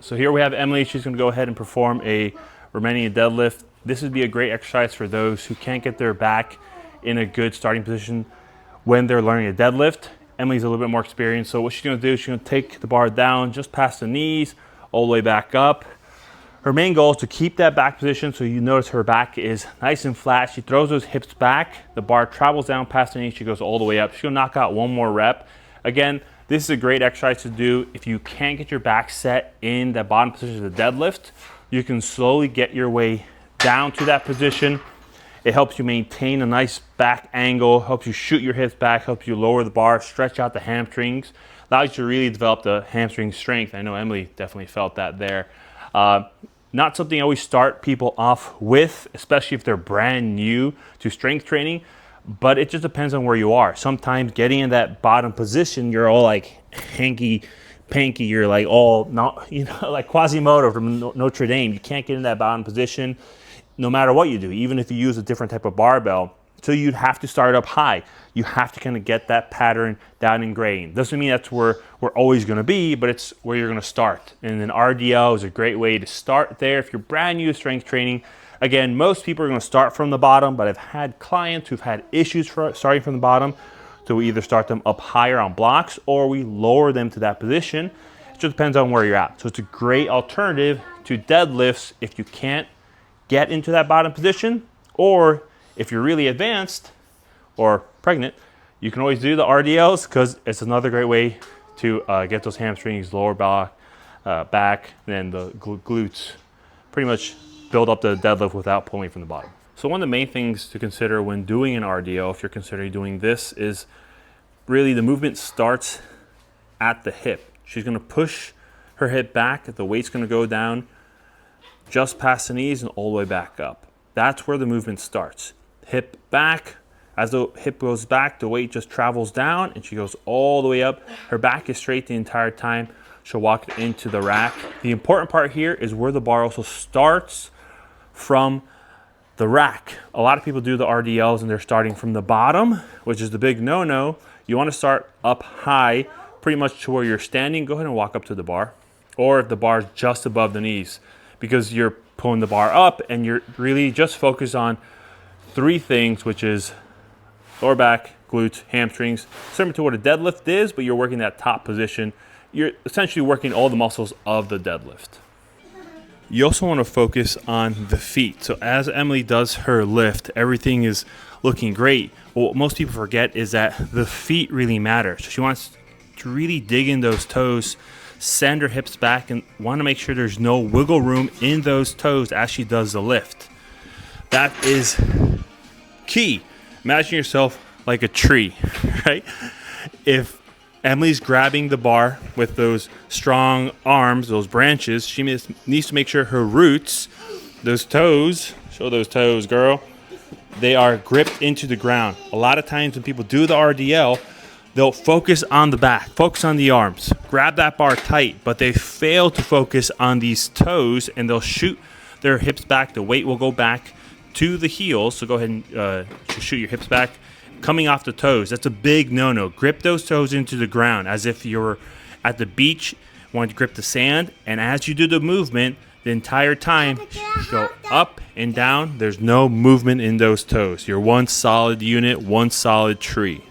So here we have Emily. She's going to go ahead and perform a Romanian deadlift. This would be a great exercise for those who can't get their back in a good starting position when they're learning a deadlift. Emily's a little bit more experienced, so what she's going to do is she's going to take the bar down just past the knees, all the way back up. Her main goal is to keep that back position, so you notice her back is nice and flat. She throws those hips back, the bar travels down past the knees, she goes all the way up. She's going to knock out one more rep. Again, this is a great exercise to do if you can't get your back set in that bottom position of the deadlift. You can slowly get your way down to that position. It helps you maintain a nice back angle, helps you shoot your hips back, helps you lower the bar, stretch out the hamstrings, allows you to really develop the hamstring strength. I know Emily definitely felt that there. Not something I always start people off with, especially if they're brand new to strength training, but it just depends on where you are. Sometimes getting in that bottom position, you're all like hanky-panky, you're like all, not, like Quasimodo from Notre Dame. You can't get in that bottom position no matter what you do, even if you use a different type of barbell. So you'd have to start up high. You have to kind of get that pattern down ingrained. Doesn't mean that's where we're always going to be, but it's where you're going to start. And then RDL is a great way to start there if you're brand new to strength training. Again, most people are going to start from the bottom, but I've had clients who've had issues starting from the bottom. So we either start them up higher on blocks or we lower them to that position. It just depends on where you're at. So it's a great alternative to deadlifts if you can't get into that bottom position, or if you're really advanced or pregnant, you can always do the RDLs because it's another great way to get those hamstrings, lower back, then the glutes. Pretty much build up the deadlift without pulling from the bottom. So one of the main things to consider when doing an RDL, if you're considering doing this, is really the movement starts at the hip. She's going to push her hip back, the weight's going to go down just past the knees and all the way back up. That's where the movement starts. Hip back. As the hip goes back, the weight just travels down and she goes all the way up. Her back is straight the entire time. She'll walk into the rack. The important part here is where the bar also starts from the rack. A lot of people do the RDLs and they're starting from the bottom, which is the big no-no. You want to start up high, pretty much to where you're standing. Go ahead and walk up to the bar. Or if the bar is just above the knees, because you're pulling the bar up and you're really just focused on three things, which is lower back, glutes, hamstrings, similar to what a deadlift is, but you're working that top position. You're essentially working all the muscles of the deadlift. You also want to focus on the feet. So as Emily does her lift, everything is looking great. But what most people forget is that the feet really matter. So she wants to really dig in those toes, send her hips back, and want to make sure there's no wiggle room in those toes as she does the lift. That is key. Imagine yourself like a tree, right? If Emily's grabbing the bar with those strong arms, those branches, she needs to make sure her roots, those toes, show those toes, girl, they are gripped into the ground. A lot of times when people do the RDL, they'll focus on the back, focus on the arms, grab that bar tight, but they fail to focus on these toes and they'll shoot their hips back. The weight will go back to the heels. So go ahead and shoot your hips back, coming off the toes. That's a big no-no. Grip those toes into the ground as if you're at the beach, wanting to grip the sand. And as you do the movement, the entire time, go up and down. There's no movement in those toes. You're one solid unit, one solid tree.